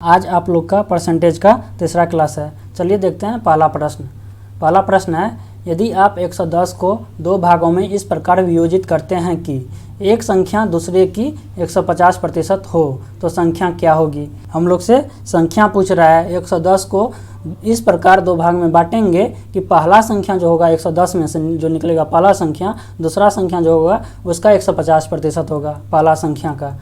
आज आप लोग का परसेंटेज का तीसरा क्लास है। चलिए देखते हैं पहला प्रश्न। पहला प्रश्न है, यदि आप 110 को दो भागों में इस प्रकार वियोजित करते हैं कि एक संख्या दूसरे की 150% हो तो संख्या क्या होगी। हम लोग से संख्या पूछ रहा है। 110 को इस प्रकार दो भाग में बांटेंगे कि पहला संख्या जो होगा 110 में से जो निकलेगा पहला संख्या, दूसरा संख्या जो होगा उसका 150% होगा पहला संख्या का।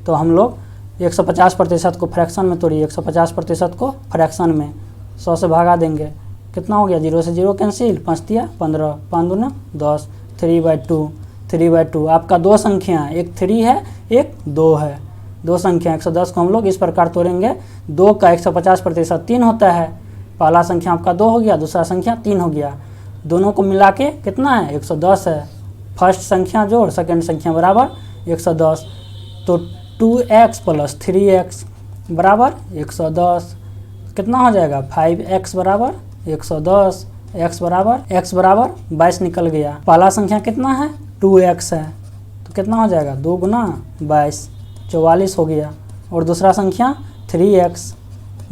तो हम लोग 150% को फ्रैक्शन में तोड़िए, 150% को फ्रैक्शन में 100 से भागा देंगे, कितना हो गया, 0 से 0 कैंसिल, 5 दिया 15, 5 दूना 10, 3/2। आपका दो संख्या, एक 3 है एक 2 है। दो संख्या 110 को हम लोग इस प्रकार तोड़ेंगे। 2 का 150% 3 होता है। पहला संख्या आपका 2 हो गया, दूसरा संख्या 3 हो गया। दोनों को मिला के कितना है, 110 है। फर्स्ट संख्या जोड़ सेकेंड संख्या बराबर 110। तो 2x + 3x बराबर 110, कितना हो जाएगा, 5x बराबर 110। x बराबर 22 निकल गया। पहला संख्या कितना है, 2x है, तो कितना हो जाएगा, 2 गुना 22, 44 हो गया। और दूसरा संख्या 3x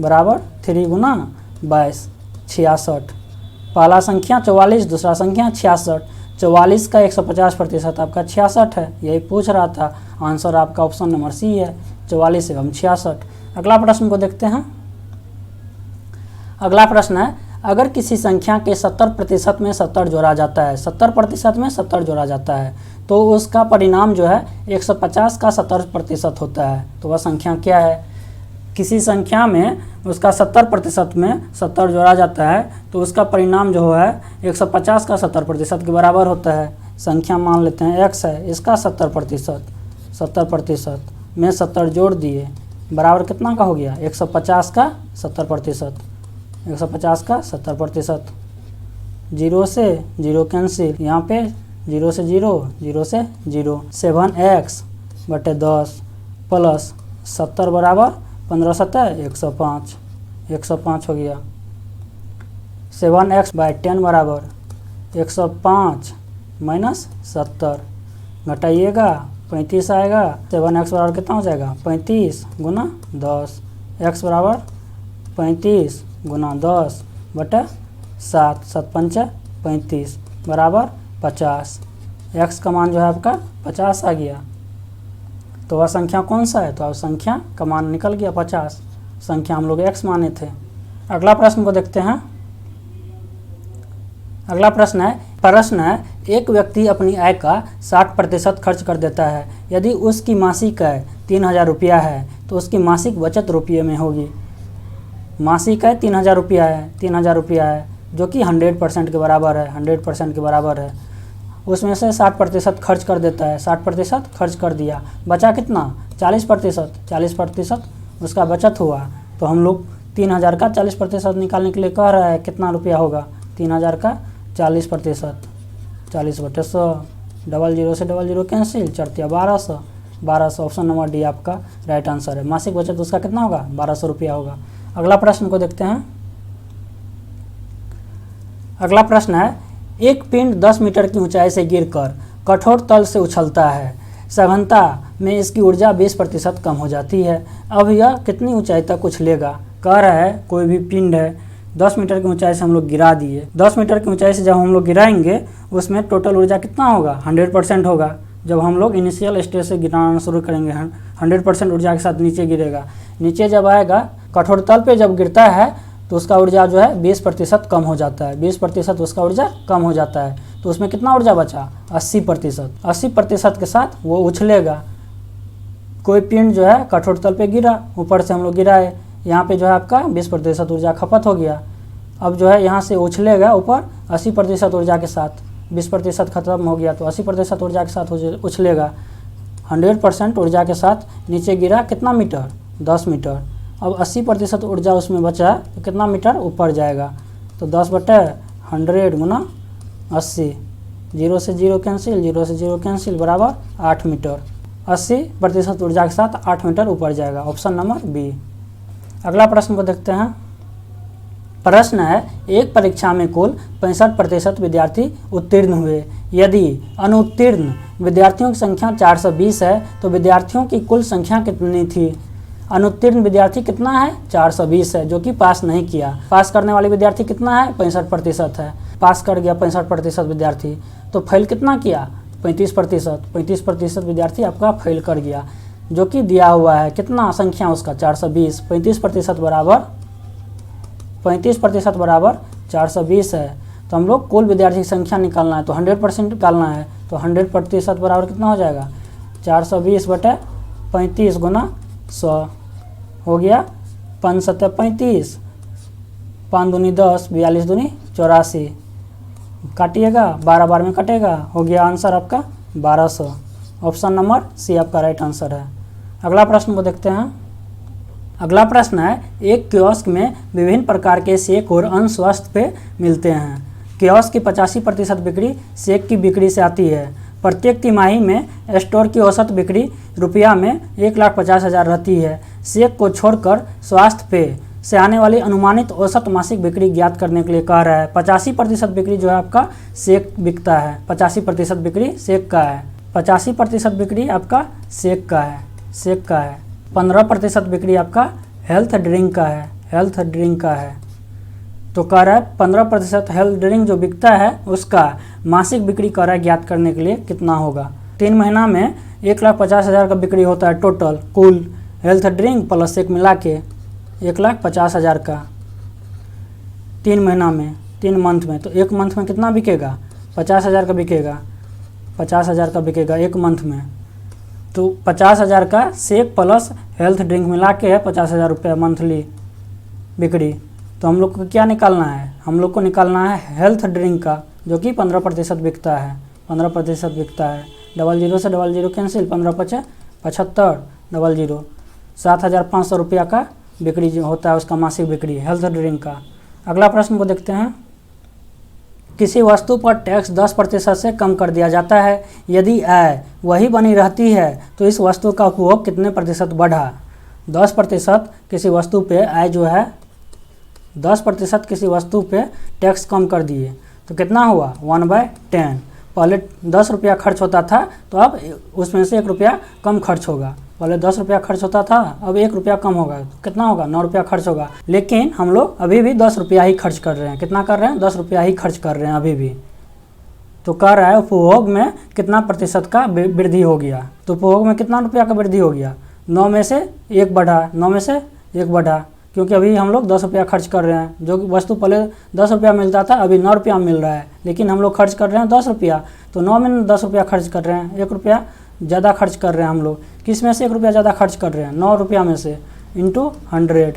बराबर 3 गुना 22, 66। पहला संख्या 44, दूसरा संख्या 66। 44 का 150% आपका 66 है, यही पूछ रहा था। आंसर आपका ऑप्शन नंबर सी है, 44 एवं 66। अगला प्रश्न को देखते हैं। अगला प्रश्न है, अगर किसी संख्या के 70% में 70 जोड़ा जाता है, 70% में 70 जोड़ा जाता है, तो उसका परिणाम जो है 150 का 70% होता है। तो वह संख्या क्या है। किसी संख्या में उसका 70% में 70 जोड़ा जाता है तो उसका परिणाम जो है 150 का 70% के बराबर होता है। संख्या मान लेते हैं x है, इसका 70% में 70 जोड़ दिए, बराबर कितना का हो गया, 150 का 70%। 150 का 70%, 0 से 0 कैंसिल, यहाँ पे 0 से 0, 0 से 0, 7x/10 प्लस 70 बराबर 15 7 105, 105 हो गया। 7x/10 बराबर 105 माइनस 70, घटाइएगा 35 आएगा। 7x बराबर कितना हो जाएगा, 35 गुना 10, x बराबर 35 गुना 10/7, 7 पंचे 35 बराबर 50। x का मान जो है आपका 50 आ गया। तो वह संख्या कौन सा है, तो अब संख्या का मान निकल गया 50। संख्या हम लोग x माने थे। अगला प्रश्न को देखते हैं। अगला प्रश्न है, एक व्यक्ति अपनी आय का 60% खर्च कर देता है। यदि उसकी मासिक आय 3000 रुपया है तो उसकी मासिक बचत रुपये में होगी। मासिक आय 3000 रुपया है, 3000 रुपया है जो कि 100% के बराबर है, 100% के बराबर है। उसमें से 60% खर्च कर देता है, 60% खर्च कर दिया, बचा कितना, 40% उसका बचत हुआ। तो हम लोग 3000 का 40% निकालने के लिए कह रहा है, कितना रुपया होगा, 3000 का 40%, 40/100, 00 से 00 कैंसिल, 4×1200, 1200। ऑप्शन नंबर डी आपका राइट आंसर है। मासिक बचत उसका कितना होगा, 1200 रुपया होगा। अगला प्रश्न को देखते हैं। अगला प्रश्न है, एक पिंड 10 मीटर की ऊंचाई से गिरकर कठोर तल से उछलता है। सघनता में इसकी ऊर्जा 20% कम हो जाती है। अब यह कितनी ऊंचाई तक उछलेगा। कह रहा है कोई भी पिंड है, 10 मीटर की ऊंचाई से हम लोग गिरा दिए। 10 मीटर की ऊंचाई से जब हम लोग गिराएंगे उसमें टोटल ऊर्जा कितना होगा, 100% होगा। जब हम लोग इनिशियल स्टेज से गिराना शुरू करेंगे 100% ऊर्जा के साथ नीचे गिरेगा। नीचे जब आएगा कठोर तल पे जब गिरता है तो उसका ऊर्जा जो है 20% कम हो जाता है। 20% उसका ऊर्जा कम हो जाता है। तो उसमें कितना ऊर्जा बचा, 80%। 80% के साथ वो उछलेगा। कोई पिंड जो है कठोर तल पे गिरा, ऊपर से हम लोग गिराए, यहाँ पे जो है आपका 20% ऊर्जा खपत हो गया। अब जो है यहाँ से उछलेगा ऊपर 80% ऊर्जा के साथ, 20% खत्म हो गया तो 80% ऊर्जा के साथ उछलेगा। 100% ऊर्जा के साथ नीचे गिरा, कितना मीटर, 10 मीटर। अब 80% ऊर्जा उसमें बचा तो कितना मीटर ऊपर जाएगा, तो 10/100 गुना 80, 0 से 0 कैंसिल, 0 से 0 कैंसिल, बराबर 8 मीटर। 80% ऊर्जा के साथ 8 मीटर ऊपर जाएगा। Option number B. अगला प्रश्न को देखते हैं। प्रश्न है, एक परीक्षा में कुल 65% विद्यार्थी उत्तीर्ण हुए। यदि अनुत्तीर्ण विद्यार्थियों की संख्या 420 है तो विद्यार्थियों की कुल संख्या कितनी थी। अनुत्तीर्ण विद्यार्थी कितना है? 420 है, जो कि पास नहीं किया। पास करने वाले विद्यार्थी कितना है? 65% है। पास कर गया 65% विद्यार्थी। तो फेल कितना किया? 35%। 35% विद्यार्थी आपका फेल कर गया, जो कि दिया हुआ है। कितना संख्या उसका? 420। 35% बराबर 420 है। तो हम लोग कुल विद्यार्थी की संख्या निकालना है, तो 100% निकालना है। तो 100% बराबर कितना हो जाएगा? 420/35 गुना 100 हो गया 5×7=35, 5 दूनी 10, 42 दूनी 84। काटिएगा, 12 बार में कटेगा, हो गया आंसर आपका 1200। ऑप्शन नंबर सी आपका राइट आंसर है। अगला प्रश्न को देखते हैं। अगला प्रश्न है, एक कियोस्क में विभिन्न प्रकार के शेक और अन्य स्वास्थ्य पेय मिलते हैं। कियोस्क की 85% बिक्री शेक की बिक्री से आती है। प्रत्येक तिमाही में स्टोर की औसत बिक्री रुपया में 1,50,000 रहती है। शेक को छोड़कर स्वास्थ्य पेय से आने वाली अनुमानित औसत मासिक बिक्री ज्ञात करने के लिए कह रहा है। 85% बिक्री जो है आपका शेक बिकता है। 85% बिक्री शेक का है। 85% बिक्री आपका शेक का है। 15% बिक्री आपका हेल्थ ड्रिंक का है। तो कह रहा है 15% हेल्थ ड्रिंक जो बिकता है उसका मासिक बिक्री कह रहा है ज्ञात करने के लिए कितना होगा। 3 महीना में 1,50,000 का बिक्री होता है टोटल, कुल हेल्थ ड्रिंक प्लस शेक मिला के 1,50,000 का 3 महीना में, 3 मंथ में। तो एक मंथ में कितना बिकेगा? 50,000 का बिकेगा। 50,000 का बिकेगा एक मंथ में। तो 50,000 का शेक प्लस हेल्थ ड्रिंक मिला के है 50,000 रुपये मंथली बिक्री। तो हम लोग को क्या निकालना है? हम लोग को निकालना है हेल्थ ड्रिंक का, जो कि 15% बिकता है। 15% बिकता है। 00 से 00 कैंसिल, 15×5 = 75, 00 7,500 रुपया का बिक्री जो होता है उसका मासिक बिक्री हेल्थ ड्रिंक का। अगला प्रश्न को देखते हैं। किसी वस्तु पर टैक्स 10% से कम कर दिया जाता है। यदि आय वही बनी रहती है तो इस वस्तु का उपभोग कितने प्रतिशत बढ़ा? 10% किसी वस्तु पे आय जो है 10% किसी वस्तु पे टैक्स कम कर दिए तो कितना हुआ? 1/10। पहले 10 रुपया खर्च होता था तो अब उसमें से 1 रुपया कम खर्च होगा। पहले 10 रुपया खर्च होता था, अब 1 रुपया कम होगा। तो कितना होगा? 9 रुपया खर्च होगा। लेकिन हम लोग अभी भी 10 रुपया ही खर्च कर रहे हैं। कितना कर रहे हैं? 10 रुपया ही खर्च कर रहे हैं अभी भी। तो कह रहा है उपभोग में कितना प्रतिशत का वृद्धि हो गया। तो उपभोग में कितना रुपया का वृद्धि हो गया? 9 में से 1 बढ़ा, 9 में से 1 बढ़ा, क्योंकि अभी हम लोग 10 रुपया खर्च कर रहे हैं। जो वस्तु पहले 10 रुपया मिलता था अभी 9 रुपया मिल रहा है, लेकिन हम लोग खर्च कर रहे हैं 10 रुपया। तो 9 में 10 रुपया खर्च कर रहे हैं, 1 रुपया ज़्यादा खर्च कर रहे हैं हम लोग। किस में से 1 रुपया ज़्यादा खर्च कर रहे हैं? 9 रुपया में से इंटू 100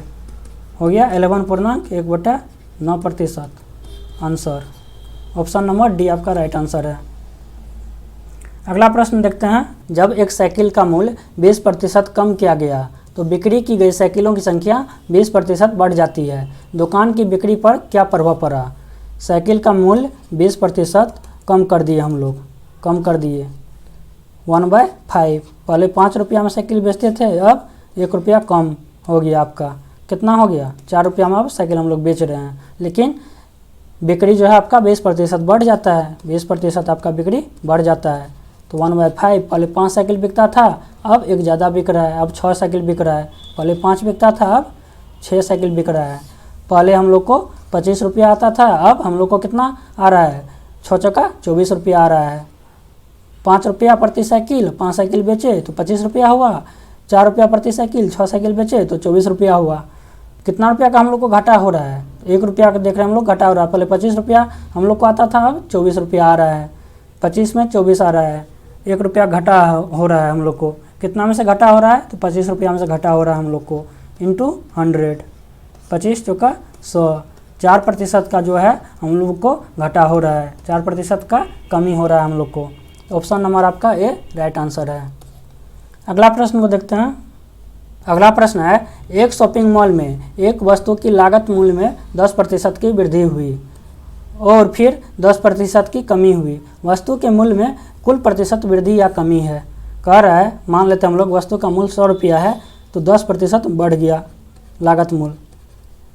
हो गया 11.1/9%। आंसर ऑप्शन नंबर डी आपका राइट आंसर है। अगला प्रश्न देखते हैं। जब एक साइकिल का मूल्य 20% कम किया गया तो बिक्री की गई साइकिलों की संख्या 20% बढ़ जाती है। दुकान की बिक्री पर क्या प्रभाव पड़ा? साइकिल का मूल्य 20% कम कर दिए हम लोग, कम कर दिए 1/5। पहले 5 रुपया में साइकिल बेचते थे, अब 1 रुपया कम हो गया आपका। कितना हो गया? 4 रुपया में अब साइकिल हम लोग बेच रहे हैं, लेकिन बिक्री जो है आपका 20% बढ़ जाता है। 20% आपका बिक्री बढ़ जाता है। तो 1/5। पहले 5 साइकिल बिकता था, अब 1 ज़्यादा बिक रहा है, अब 6 साइकिल बिक रहा है। पहले 5 बिकता था, अब 6 साइकिल बिक रहा है। पहले हम लोग को 25 रुपया आता था, अब हम लोग को कितना आ रहा है? 6 चौका 24 रुपया आ रहा है। 5 रुपया प्रति साइकिल, 5 साइकिल बेचे तो 25 रुपया हुआ। 4 रुपया प्रति साइकिल, 6 साइकिल बेचे तो 24 रुपया हुआ। कितना रुपया का हम लोग को घाटा हो रहा है? 1 रुपया का देख रहे हैं हम लोग घाटा हो रहा है। पहले 25 रुपया हम लोग को आता था, अब 24 रुपया आ रहा है। 25 में 24 आ रहा है, 1 रुपया घाटा हो रहा है हम लोग को। कितना में से घाटा हो रहा है? तो 25 रुपया में से घाटा हो रहा है हम लोग को इंटू 100। 25 चौका 100। 4% का जो है हम लोग को घाटा हो रहा है, 4% का कमी हो रहा है हम लोग को। ऑप्शन नंबर आपका ए राइट आंसर है। अगला प्रश्न को देखते हैं। अगला प्रश्न है, एक शॉपिंग मॉल में एक वस्तु की लागत मूल्य में 10% की वृद्धि हुई और फिर 10% की कमी हुई। वस्तु के मूल्य में कुल प्रतिशत वृद्धि या कमी है। कह रहा है, मान लेते हैं हम लोग वस्तु का मूल्य 100 रुपया है तो 10% बढ़ गया लागत मूल्य,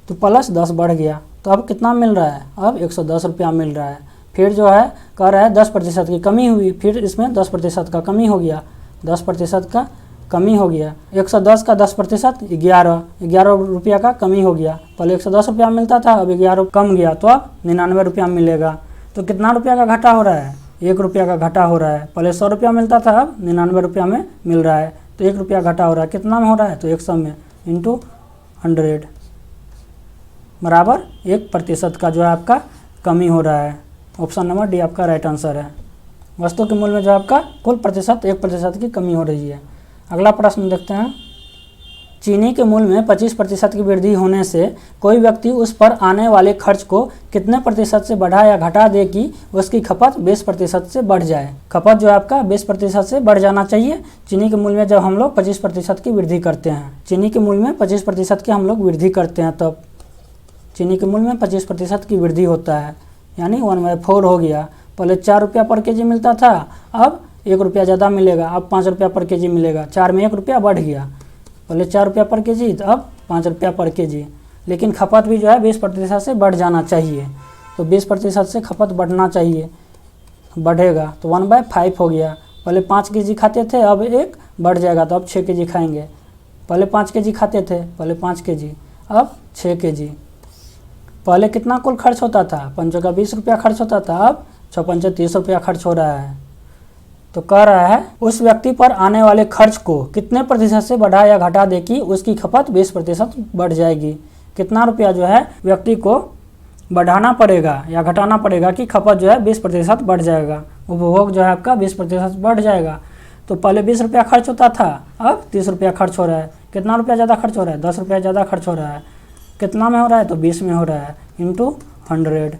तो प्लस 10 बढ़ गया, तो अब कितना मिल रहा है? अब 110 रुपया मिल रहा है। फिर जो है कह रहा है 10% की कमी हुई, फिर इसमें 10% का कमी हो गया, 10% का कमी हो गया। 110 का 10% 11 रुपया का कमी हो गया। पहले 110 रुपया मिलता था, अब 11 कम गया तो अब 99 रुपया मिलेगा। तो कितना रुपया का घाटा हो रहा है? 1 रुपया का घाटा हो रहा है। पहले 100 रुपया मिलता था, अब 99 रुपया में मिल रहा है, तो 1 रुपया घाटा हो रहा है। कितना में हो रहा है? तो 100 में इंटू 100 बराबर 1% का जो है आपका कमी हो रहा है। ऑप्शन नंबर डी आपका राइट आंसर है। वस्तु के मूल्य में जो आपका कुल प्रतिशत 1% की कमी हो रही है। अगला प्रश्न देखते हैं। चीनी के मूल्य में 25% की वृद्धि होने से कोई व्यक्ति उस पर आने वाले खर्च को कितने प्रतिशत से बढ़ा या घटा दे कि उसकी खपत 20% से बढ़ जाए? खपत जो है आपका 20% से बढ़ जाना चाहिए। चीनी के मूल्य में जब हम लोग 25% की वृद्धि करते हैं, चीनी के मूल्य में 25% की हम लोग वृद्धि करते हैं, तब चीनी के मूल्य में 25% की वृद्धि होता है, यानी 1/4 हो गया। पहले 4 रुपया पर केजी मिलता था, अब 1 रुपया ज़्यादा मिलेगा, अब 5 रुपया पर केजी मिलेगा। 4 में 1 रुपया बढ़ गया। पहले 4 रुपया पर केजी, तो अब 5 रुपया पर केजी। लेकिन खपत भी जो है 20% से बढ़ जाना चाहिए, तो 20% से खपत बढ़ना चाहिए, बढ़ेगा तो 1/5 हो गया। पहले 5 केजी खाते थे, अब 1 बढ़ जाएगा तो अब 6 केजी खाएंगे। पहले 5 केजी खाते थे, पहले 5 केजी, अब 6 केजी। पहले कितना कुल खर्च होता था? 5 का 20 रुपया खर्च होता था, अब 6 पंचे 30 रुपया खर्च हो रहा है। तो कह रहा है उस व्यक्ति पर आने वाले खर्च को कितने प्रतिशत से बढ़ा या घटा दे कि उसकी खपत 20% बढ़ जाएगी। कितना रुपया जो है व्यक्ति को बढ़ाना पड़ेगा या घटाना पड़ेगा कि खपत जो है 20% बढ़ जाएगा, उपभोग जो है आपका 20% बढ़ जाएगा। तो पहले 20 रुपया खर्च होता था, अब 30 रुपया खर्च हो रहा है। कितना रुपया ज़्यादा खर्च हो रहा है? 10 रुपया ज़्यादा खर्च हो रहा है। कितना में हो रहा है? तो 20 में हो रहा है, इंटू 100,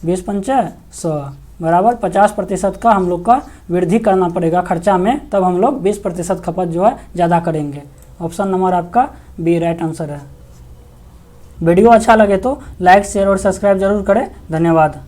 20 पंचे 100 बराबर 50% का हम लोग का वृद्धि करना पड़ेगा खर्चा में, तब हम लोग 20% खपत जो है ज़्यादा करेंगे। ऑप्शन नंबर आपका बी राइट आंसर है। वीडियो अच्छा लगे तो लाइक, शेयर और सब्सक्राइब जरूर करें। धन्यवाद।